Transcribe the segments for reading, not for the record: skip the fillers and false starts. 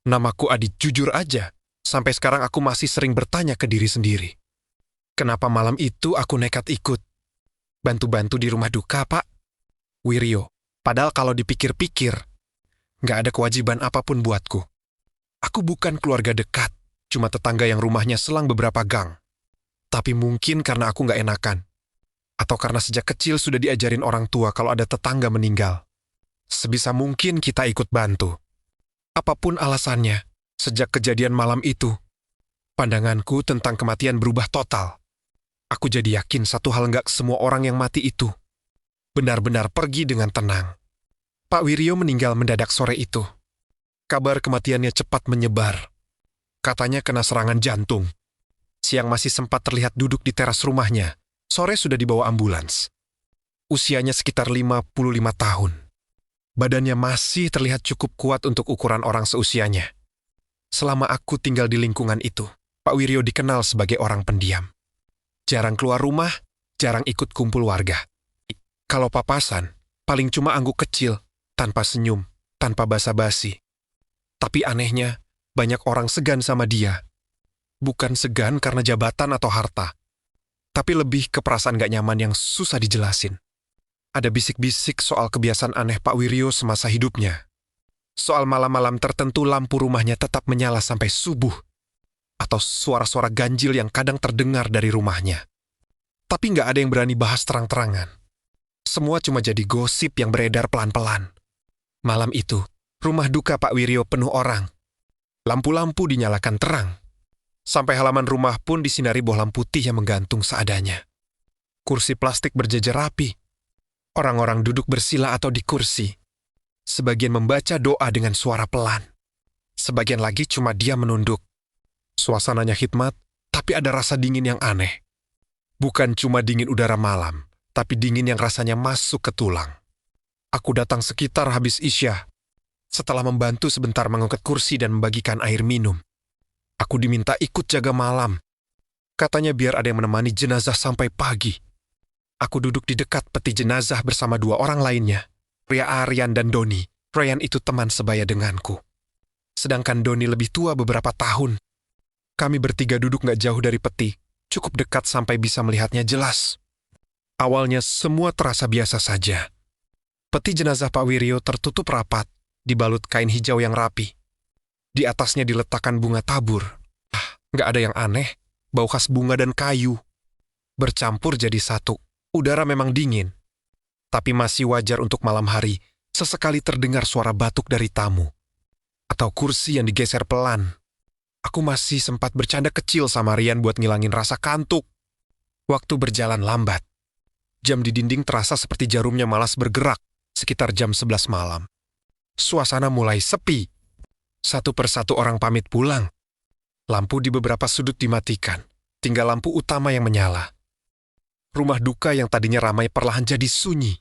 Namaku Adit, jujur aja. Sampai sekarang aku masih sering bertanya ke diri sendiri. Kenapa malam itu aku nekat ikut? Bantu-bantu di rumah duka, Pak. Wiryo, padahal kalau dipikir-pikir, nggak ada kewajiban apapun buatku. Aku bukan keluarga dekat, cuma tetangga yang rumahnya selang beberapa gang. Tapi mungkin karena aku nggak enakan. Atau karena sejak kecil sudah diajarin orang tua kalau ada tetangga meninggal. Sebisa mungkin kita ikut bantu. Apapun alasannya, sejak kejadian malam itu, pandanganku tentang kematian berubah total. Aku jadi yakin satu hal, nggak semua orang yang mati itu benar-benar pergi dengan tenang. Pak Wiryo meninggal mendadak sore itu. Kabar kematiannya cepat menyebar. Katanya kena serangan jantung. Siang masih sempat terlihat duduk di teras rumahnya. Sore sudah dibawa ambulans. Usianya sekitar 55 tahun. Badannya masih terlihat cukup kuat untuk ukuran orang seusianya. Selama aku tinggal di lingkungan itu, Pak Wiryo dikenal sebagai orang pendiam. Jarang keluar rumah, jarang ikut kumpul warga. Kalau papasan, paling cuma angguk kecil, tanpa senyum, tanpa basa-basi. Tapi anehnya, banyak orang segan sama dia. Bukan segan karena jabatan atau harta, tapi lebih ke perasaan gak nyaman yang susah dijelasin. Ada bisik-bisik soal kebiasaan aneh Pak Wiryo semasa hidupnya. Soal malam-malam tertentu lampu rumahnya tetap menyala sampai subuh. Atau suara-suara ganjil yang kadang terdengar dari rumahnya. Tapi nggak ada yang berani bahas terang-terangan. Semua cuma jadi gosip yang beredar pelan-pelan. Malam itu, rumah duka Pak Wiryo penuh orang. Lampu-lampu dinyalakan terang. Sampai halaman rumah pun disinari bohlam putih yang menggantung seadanya. Kursi plastik berjejer rapi. Orang-orang duduk bersila atau di kursi. Sebagian membaca doa dengan suara pelan. Sebagian lagi cuma diam menunduk. Suasananya khidmat, tapi ada rasa dingin yang aneh. Bukan cuma dingin udara malam, tapi dingin yang rasanya masuk ke tulang. Aku datang sekitar habis Isya. Setelah membantu sebentar mengangkat kursi dan membagikan air minum. Aku diminta ikut jaga malam. Katanya biar ada yang menemani jenazah sampai pagi. Aku duduk di dekat peti jenazah bersama dua orang lainnya. Pria Aryan dan Doni. Ryan itu teman sebaya denganku. Sedangkan Doni lebih tua beberapa tahun. Kami bertiga duduk gak jauh dari peti, cukup dekat sampai bisa melihatnya jelas. Awalnya semua terasa biasa saja. Peti jenazah Pak Wiryo tertutup rapat, dibalut kain hijau yang rapi. Di atasnya diletakkan bunga tabur. Gak ada yang aneh, bau khas bunga dan kayu. Bercampur jadi satu, udara memang dingin. Tapi masih wajar untuk malam hari, sesekali terdengar suara batuk dari tamu. Atau kursi yang digeser pelan. Aku masih sempat bercanda kecil sama Rian buat ngilangin rasa kantuk. Waktu berjalan lambat. Jam di dinding terasa seperti jarumnya malas bergerak, sekitar jam 11 malam. Suasana mulai sepi. Satu persatu orang pamit pulang. Lampu di beberapa sudut dimatikan, tinggal lampu utama yang menyala. Rumah duka yang tadinya ramai perlahan jadi sunyi.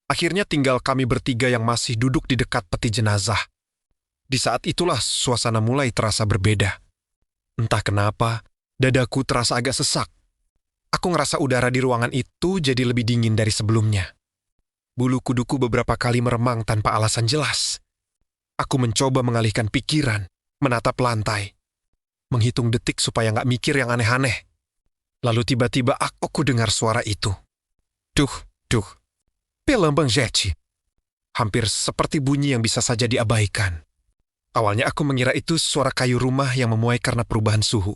Akhirnya tinggal kami bertiga yang masih duduk di dekat peti jenazah. Di saat itulah suasana mulai terasa berbeda. Entah kenapa, dadaku terasa agak sesak. Aku ngerasa udara di ruangan itu jadi lebih dingin dari sebelumnya. Bulu kuduku beberapa kali meremang tanpa alasan jelas. Aku mencoba mengalihkan pikiran, menatap lantai. Menghitung detik supaya nggak mikir yang aneh-aneh. Lalu tiba-tiba aku dengar suara itu. Duh. Pelembang Jeci. Hampir seperti bunyi yang bisa saja diabaikan. Awalnya aku mengira itu suara kayu rumah yang memuai karena perubahan suhu.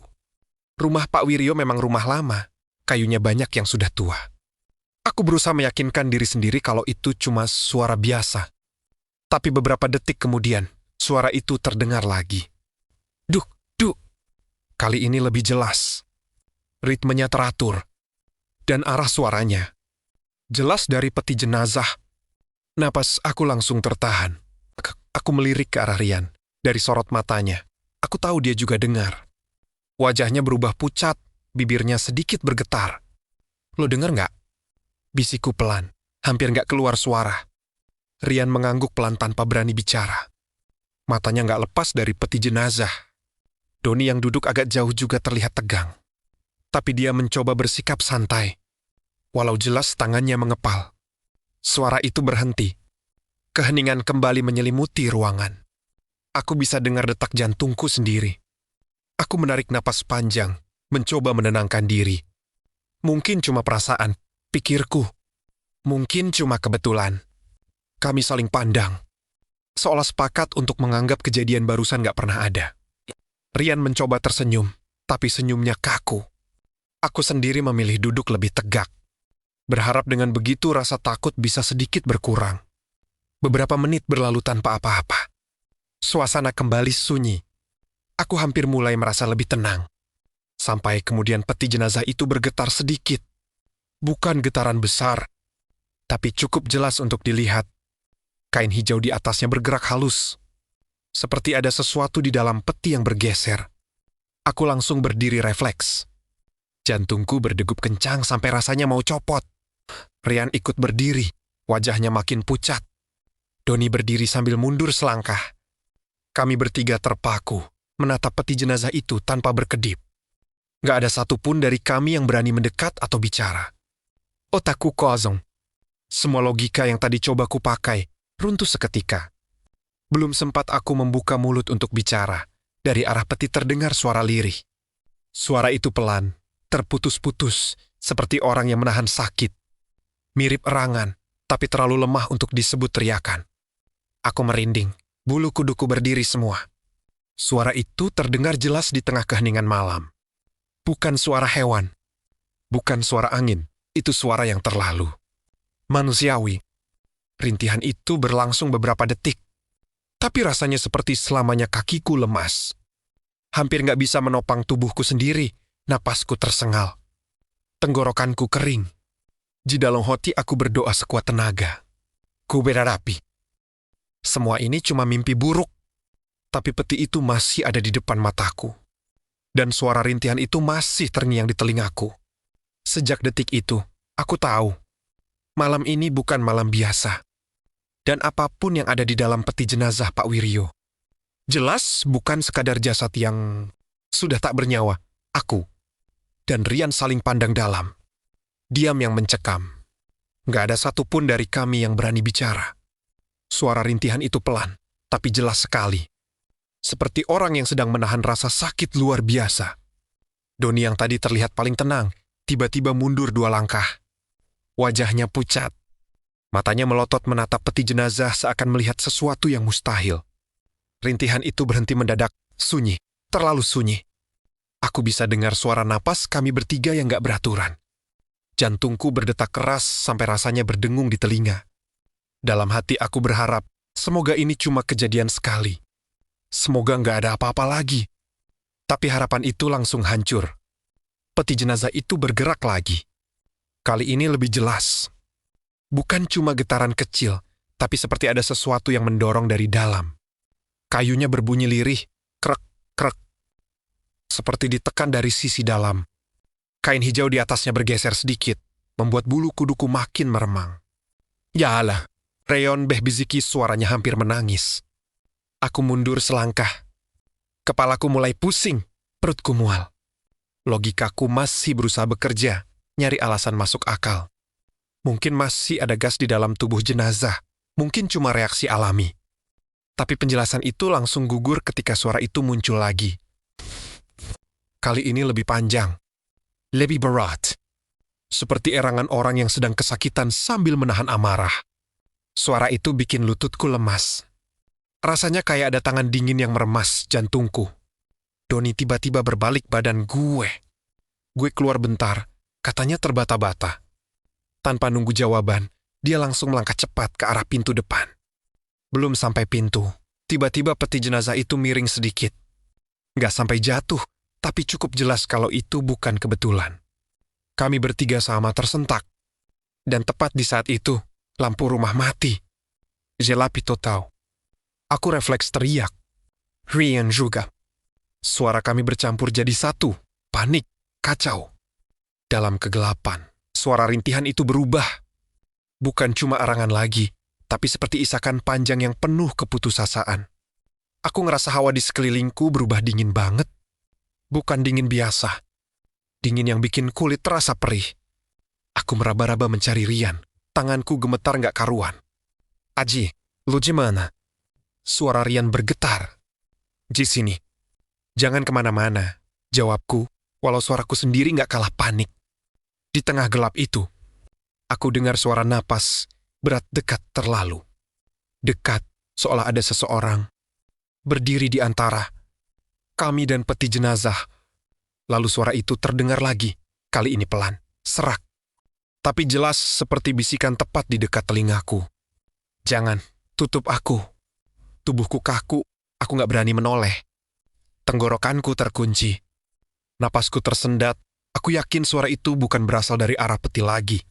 Rumah Pak Wiryo memang rumah lama, kayunya banyak yang sudah tua. Aku berusaha meyakinkan diri sendiri kalau itu cuma suara biasa. Tapi beberapa detik kemudian, suara itu terdengar lagi. Duh. Kali ini lebih jelas. Ritmenya teratur. Dan arah suaranya. Jelas dari peti jenazah. Napas aku langsung tertahan. Aku melirik ke arah Rian. Dari sorot matanya, aku tahu dia juga dengar. Wajahnya berubah pucat, bibirnya sedikit bergetar. Lo dengar nggak? Bisikku pelan, hampir nggak keluar suara. Rian mengangguk pelan tanpa berani bicara. Matanya nggak lepas dari peti jenazah. Doni yang duduk agak jauh juga terlihat tegang. Tapi dia mencoba bersikap santai. Walau jelas tangannya mengepal. Suara itu berhenti. Keheningan kembali menyelimuti ruangan. Aku bisa dengar detak jantungku sendiri. Aku menarik napas panjang, mencoba menenangkan diri. Mungkin cuma perasaan, pikirku. Mungkin cuma kebetulan. Kami saling pandang. Seolah sepakat untuk menganggap kejadian barusan gak pernah ada. Rian mencoba tersenyum, tapi senyumnya kaku. Aku sendiri memilih duduk lebih tegak. Berharap dengan begitu rasa takut bisa sedikit berkurang. Beberapa menit berlalu tanpa apa-apa. Suasana kembali sunyi. Aku hampir mulai merasa lebih tenang. Sampai kemudian peti jenazah itu bergetar sedikit. Bukan getaran besar, tapi cukup jelas untuk dilihat. Kain hijau di atasnya bergerak halus. Seperti ada sesuatu di dalam peti yang bergeser. Aku langsung berdiri refleks. Jantungku berdegup kencang sampai rasanya mau copot. Rian ikut berdiri, wajahnya makin pucat. Doni berdiri sambil mundur selangkah. Kami bertiga terpaku, menatap peti jenazah itu tanpa berkedip. Gak ada satupun dari kami yang berani mendekat atau bicara. Otakku kosong. Semua logika yang tadi coba kupakai runtuh seketika. Belum sempat aku membuka mulut untuk bicara, dari arah peti terdengar suara lirih. Suara itu pelan, terputus-putus, seperti orang yang menahan sakit. Mirip erangan, tapi terlalu lemah untuk disebut teriakan. Aku merinding, bulu kuduku berdiri semua. Suara itu terdengar jelas di tengah keheningan malam. Bukan suara hewan, bukan suara angin, itu suara yang terlalu manusiawi. Rintihan itu berlangsung beberapa detik, tapi rasanya seperti selamanya kakiku lemas. Hampir gak bisa menopang tubuhku sendiri, napasku tersengal. Tenggorokanku kering. Di dalam hati aku berdoa sekuat tenaga. Ku berharapi. Semua ini cuma mimpi buruk, tapi peti itu masih ada di depan mataku. Dan suara rintihan itu masih terngiang di telingaku. Sejak detik itu, aku tahu, malam ini bukan malam biasa. Dan apapun yang ada di dalam peti jenazah Pak Wiryo, jelas bukan sekadar jasad yang sudah tak bernyawa. Aku dan Rian saling pandang dalam. Diam yang mencekam. Gak ada satupun dari kami yang berani bicara. Suara rintihan itu pelan, tapi jelas sekali. Seperti orang yang sedang menahan rasa sakit luar biasa. Doni yang tadi terlihat paling tenang, tiba-tiba mundur 2 langkah. Wajahnya pucat. Matanya melotot menatap peti jenazah seakan melihat sesuatu yang mustahil. Rintihan itu berhenti mendadak, sunyi, terlalu sunyi. Aku bisa dengar suara napas kami bertiga yang gak beraturan. Jantungku berdetak keras sampai rasanya berdengung di telinga. Dalam hati aku berharap, semoga ini cuma kejadian sekali. Semoga nggak ada apa-apa lagi. Tapi harapan itu langsung hancur. Peti jenazah itu bergerak lagi. Kali ini lebih jelas. Bukan cuma getaran kecil, tapi seperti ada sesuatu yang mendorong dari dalam. Kayunya berbunyi lirih, krek, krek. Seperti ditekan dari sisi dalam. Kain hijau di atasnya bergeser sedikit, membuat bulu kuduku makin meremang. Yalah, Reon Behbiziki suaranya hampir menangis. Aku mundur selangkah. Kepalaku mulai pusing, perutku mual. Logikaku masih berusaha bekerja, nyari alasan masuk akal. Mungkin masih ada gas di dalam tubuh jenazah, mungkin cuma reaksi alami. Tapi penjelasan itu langsung gugur ketika suara itu muncul lagi. Kali ini lebih panjang, lebih berat. Seperti erangan orang yang sedang kesakitan sambil menahan amarah. Suara itu bikin lututku lemas. Rasanya kayak ada tangan dingin yang meremas jantungku. Doni tiba-tiba berbalik badan gue. Gue keluar bentar, katanya terbata-bata. Tanpa nunggu jawaban, dia langsung melangkah cepat ke arah pintu depan. Belum sampai pintu, tiba-tiba peti jenazah itu miring sedikit. Gak sampai jatuh, tapi cukup jelas kalau itu bukan kebetulan. Kami bertiga sama tersentak. Dan tepat di saat itu, lampu rumah mati. Gelap total. Aku refleks teriak. Rian juga. Suara kami bercampur jadi satu. Panik, kacau. Dalam kegelapan, suara rintihan itu berubah. Bukan cuma erangan lagi, tapi seperti isakan panjang yang penuh keputusasaan. Aku ngerasa hawa di sekelilingku berubah dingin banget. Bukan dingin biasa. Dingin yang bikin kulit terasa perih. Aku meraba-raba mencari Rian. Tanganku gemetar gak karuan. Aji, lu gimana? Suara Rian bergetar, Di sini. Jangan kemana-mana, jawabku, walau suaraku sendiri nggak kalah panik. Di tengah gelap itu, aku dengar suara napas berat dekat terlalu. Dekat, seolah ada seseorang berdiri di antara kami dan peti jenazah. Lalu suara itu terdengar lagi, kali ini pelan, serak. Tapi jelas seperti bisikan tepat di dekat telingaku. Jangan, tutup aku. Tubuhku kaku, aku nggak berani menoleh. Tenggorokanku terkunci. Napasku tersendat, aku yakin suara itu bukan berasal dari arah peti lagi.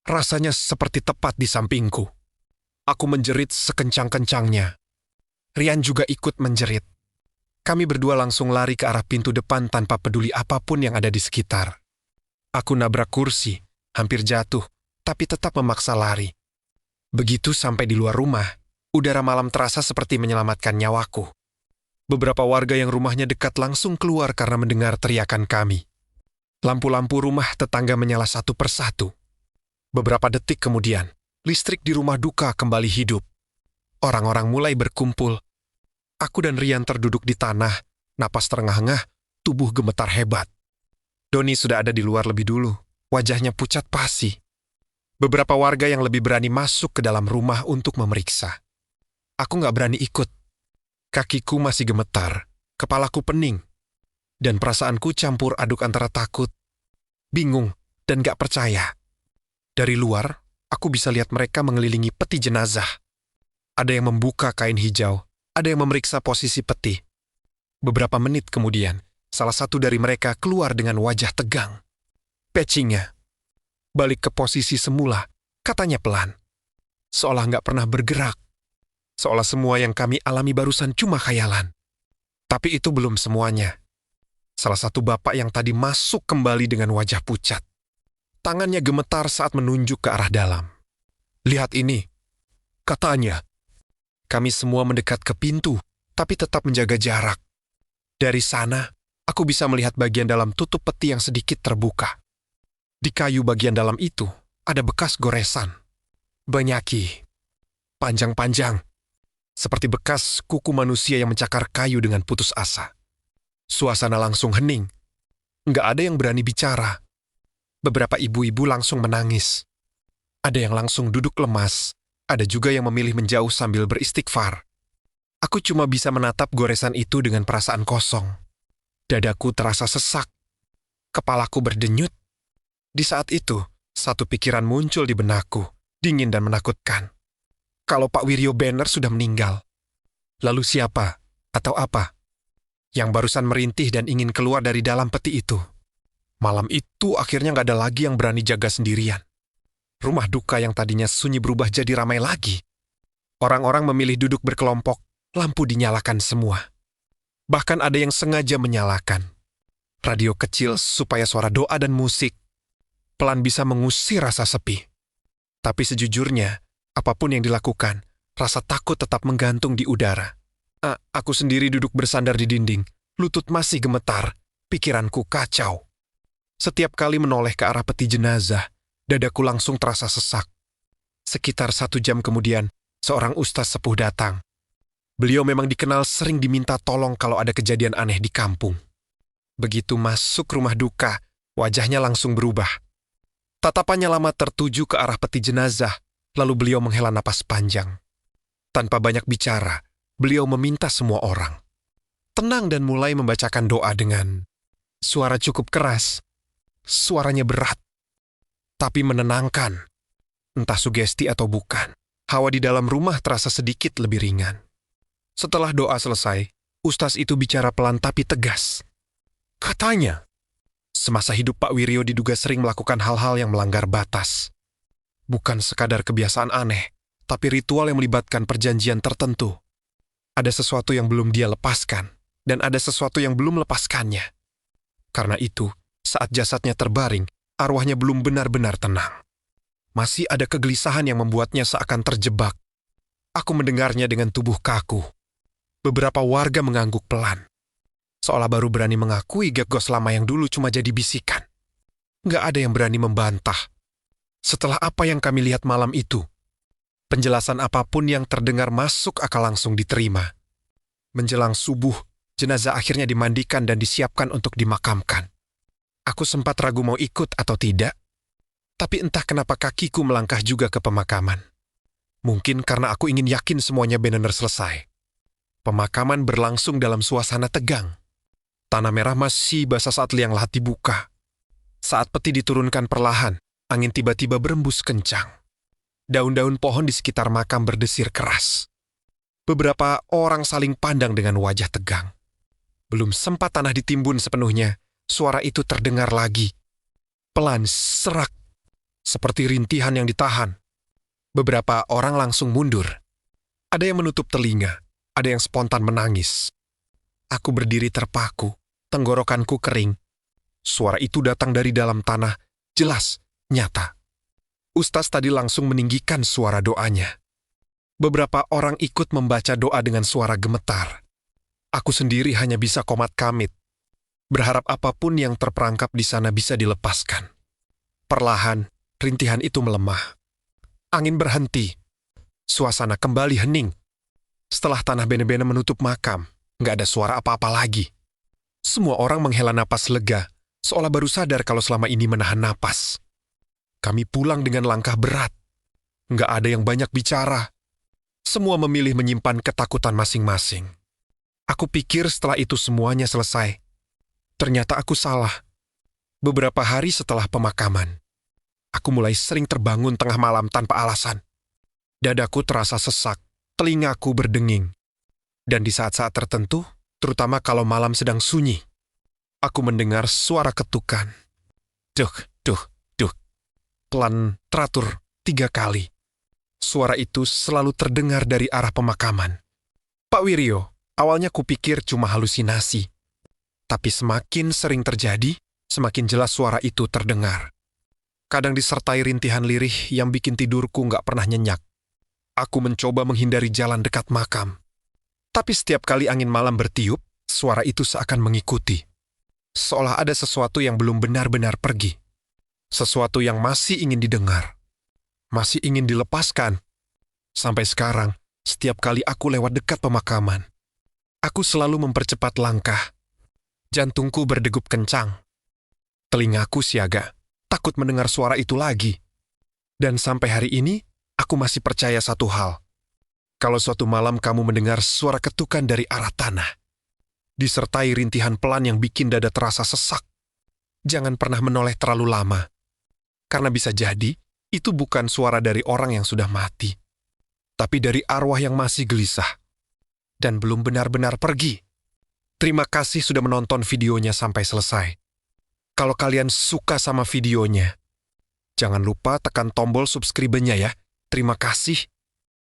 Rasanya seperti tepat di sampingku. Aku menjerit sekencang-kencangnya. Rian juga ikut menjerit. Kami berdua langsung lari ke arah pintu depan tanpa peduli apapun yang ada di sekitar. Aku nabrak kursi, hampir jatuh, tapi tetap memaksa lari. Begitu sampai di luar rumah, udara malam terasa seperti menyelamatkan nyawaku. Beberapa warga yang rumahnya dekat langsung keluar karena mendengar teriakan kami. Lampu-lampu rumah tetangga menyala satu persatu. Beberapa detik kemudian, listrik di rumah duka kembali hidup. Orang-orang mulai berkumpul. Aku dan Rian terduduk di tanah, napas terengah-engah, tubuh gemetar hebat. Doni sudah ada di luar lebih dulu, wajahnya pucat pasi. Beberapa warga yang lebih berani masuk ke dalam rumah untuk memeriksa. Aku nggak berani ikut. Kakiku masih gemetar, kepalaku pening, dan perasaanku campur aduk antara takut, bingung, dan gak percaya. Dari luar, aku bisa lihat mereka mengelilingi peti jenazah. Ada yang membuka kain hijau, ada yang memeriksa posisi peti. Beberapa menit kemudian, salah satu dari mereka keluar dengan wajah tegang. Pecinya balik ke posisi semula, katanya pelan. Seolah nggak pernah bergerak. Seolah semua yang kami alami barusan cuma khayalan. Tapi itu belum semuanya. Salah satu bapak yang tadi masuk kembali dengan wajah pucat. Tangannya gemetar saat menunjuk ke arah dalam. Lihat ini, katanya. Kami semua mendekat ke pintu, tapi tetap menjaga jarak. Dari sana, aku bisa melihat bagian dalam tutup peti yang sedikit terbuka. Di kayu bagian dalam itu, ada bekas goresan. Banyaki. Panjang-panjang. Seperti bekas kuku manusia yang mencakar kayu dengan putus asa. Suasana langsung hening. Nggak ada yang berani bicara. Beberapa ibu-ibu langsung menangis. Ada yang langsung duduk lemas. Ada juga yang memilih menjauh sambil beristighfar. Aku cuma bisa menatap goresan itu dengan perasaan kosong. Dadaku terasa sesak. Kepalaku berdenyut. Di saat itu, satu pikiran muncul di benakku, dingin dan menakutkan. Kalau Pak Wiryo Banner sudah meninggal, lalu siapa atau apa yang barusan merintih dan ingin keluar dari dalam peti itu? Malam itu akhirnya nggak ada lagi yang berani jaga sendirian. Rumah duka yang tadinya sunyi berubah jadi ramai lagi. Orang-orang memilih duduk berkelompok, lampu dinyalakan semua. Bahkan ada yang sengaja menyalakan radio kecil supaya suara doa dan musik pelan bisa mengusir rasa sepi. Tapi sejujurnya, apapun yang dilakukan, rasa takut tetap menggantung di udara. Aku sendiri duduk bersandar di dinding, lutut masih gemetar, pikiranku kacau. Setiap kali menoleh ke arah peti jenazah, dadaku langsung terasa sesak. Sekitar 1 jam kemudian, seorang ustaz sepuh datang. Beliau memang dikenal sering diminta tolong kalau ada kejadian aneh di kampung. Begitu masuk rumah duka, wajahnya langsung berubah. Tatapannya lama tertuju ke arah peti jenazah, lalu beliau menghela napas panjang. Tanpa banyak bicara, beliau meminta semua orang tenang dan mulai membacakan doa dengan suara cukup keras. Suaranya berat, tapi menenangkan. Entah sugesti atau bukan, hawa di dalam rumah terasa sedikit lebih ringan. Setelah doa selesai, ustaz itu bicara pelan tapi tegas. Katanya, semasa hidup Pak Wiryo diduga sering melakukan hal-hal yang melanggar batas. Bukan sekadar kebiasaan aneh, tapi ritual yang melibatkan perjanjian tertentu. Ada sesuatu yang belum dia lepaskan, dan ada sesuatu yang belum lepaskannya. Karena itu, saat jasadnya terbaring, arwahnya belum benar-benar tenang. Masih ada kegelisahan yang membuatnya seakan terjebak. Aku mendengarnya dengan tubuh kaku. Beberapa warga mengangguk pelan. Seolah baru berani mengakui gagos lama yang dulu cuma jadi bisikan. Nggak ada yang berani membantah. Setelah apa yang kami lihat malam itu, penjelasan apapun yang terdengar masuk akal langsung diterima. Menjelang subuh, jenazah akhirnya dimandikan dan disiapkan untuk dimakamkan. Aku sempat ragu mau ikut atau tidak, tapi entah kenapa kakiku melangkah juga ke pemakaman. Mungkin karena aku ingin yakin semuanya benar-benar selesai. Pemakaman berlangsung dalam suasana tegang. Tanah merah masih basah saat liang lahat dibuka. Saat peti diturunkan perlahan, angin tiba-tiba berembus kencang. Daun-daun pohon di sekitar makam berdesir keras. Beberapa orang saling pandang dengan wajah tegang. Belum sempat tanah ditimbun sepenuhnya, suara itu terdengar lagi. Pelan, serak, seperti rintihan yang ditahan. Beberapa orang langsung mundur. Ada yang menutup telinga, ada yang spontan menangis. Aku berdiri terpaku, tenggorokanku kering. Suara itu datang dari dalam tanah, jelas, nyata. Ustaz tadi langsung meninggikan suara doanya. Beberapa orang ikut membaca doa dengan suara gemetar. Aku sendiri hanya bisa komat kamit, berharap apapun yang terperangkap di sana bisa dilepaskan. Perlahan, rintihan itu melemah. Angin berhenti. Suasana kembali hening. Setelah tanah bene-bene menutup makam, nggak ada suara apa-apa lagi. Semua orang menghela napas lega, seolah baru sadar kalau selama ini menahan napas. Kami pulang dengan langkah berat. Nggak ada yang banyak bicara. Semua memilih menyimpan ketakutan masing-masing. Aku pikir setelah itu semuanya selesai. Ternyata aku salah. Beberapa hari setelah pemakaman, aku mulai sering terbangun tengah malam tanpa alasan. Dadaku terasa sesak, telingaku berdenging. Dan di saat-saat tertentu, terutama kalau malam sedang sunyi, aku mendengar suara ketukan. Duh, duh, duh. Pelan, teratur, 3 kali. Suara itu selalu terdengar dari arah pemakaman. Pak Wiryo, awalnya kupikir cuma halusinasi. Tapi semakin sering terjadi, semakin jelas suara itu terdengar. Kadang disertai rintihan lirih yang bikin tidurku nggak pernah nyenyak. Aku mencoba menghindari jalan dekat makam. Tapi setiap kali angin malam bertiup, suara itu seakan mengikuti. Seolah ada sesuatu yang belum benar-benar pergi. Sesuatu yang masih ingin didengar. Masih ingin dilepaskan. Sampai sekarang, setiap kali aku lewat dekat pemakaman, aku selalu mempercepat langkah. Jantungku berdegup kencang. Telingaku siaga, takut mendengar suara itu lagi. Dan sampai hari ini, aku masih percaya satu hal. Kalau suatu malam kamu mendengar suara ketukan dari arah tanah, disertai rintihan pelan yang bikin dada terasa sesak, jangan pernah menoleh terlalu lama. Karena bisa jadi, itu bukan suara dari orang yang sudah mati, tapi dari arwah yang masih gelisah dan belum benar-benar pergi. Terima kasih sudah menonton videonya sampai selesai. Kalau kalian suka sama videonya, jangan lupa tekan tombol subscribe-nya ya. Terima kasih.